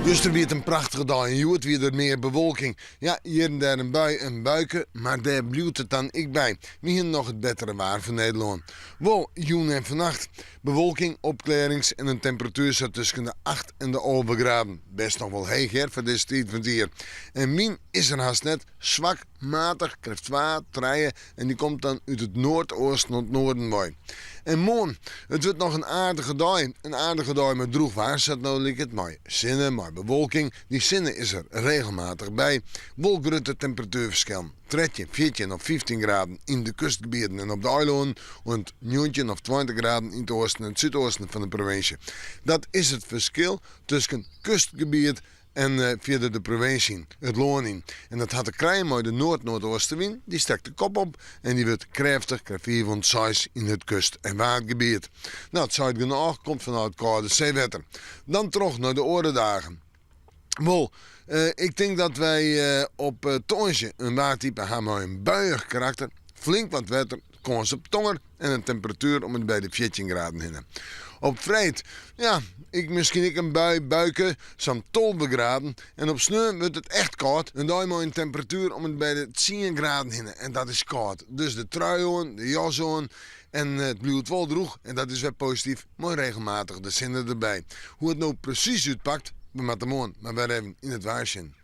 Juster weer een prachtige dag en joet weer er meer bewolking. Ja, hier en daar een bui en buiken, maar daar blijft het dan ik bij. We hebben nog het betere waar van Nederland. Wel, joen en vannacht. Bewolking, opklarings en een temperatuur zat tussen de 8 en de 11 graden. Best nog wel heeg hè, voor deze tijd van het jaar. En min is er haast net zwak, matig, krijgt 2, 3 en die komt dan uit het noordoosten naar het noorden bij. En morgen, het wordt nog een aardige dag. Een aardige dag met droeg waar zat nou ligt het mooi. Zinnen, maar bewolking. Die zinnen is er regelmatig bij. Wolkrutte temperatuurverschil. 13, 14 of 15 graden in de kustgebieden en op de eilanden. En 19 of 20 graden in het oosten en het zuidoosten van de provincie. Dat is het verschil tussen kustgebied en via de provincie, het loon in. En dat had de klein maar de noord-noordoostenwind, die stak de kop op en die wordt krachtig, krijgt 4 van 6 in het kust- en waardgebied. Nou, het zuidgenaag komt vanuit koude zeewetter. Dan terug naar de oordedagen. Wel, ik denk dat wij op Tonsje een waardtype hebben met een buiig karakter, flink wat wetter, kans op tonger en een temperatuur om het bij de 14 graden heen. Op Vrijt, ja, misschien een buiken, zo'n 12 graden. En op Sneu wordt het echt koud. En daar moet een temperatuur om het bij de 10 graden heen. En dat is koud. Dus de trui aan, de jas aan. En het blijft wel droeg. En dat is wel positief. Mooi regelmatig de zinnen erbij. Hoe het nou precies uitpakt, we moeten morgen maar weer even in het waarschuwen.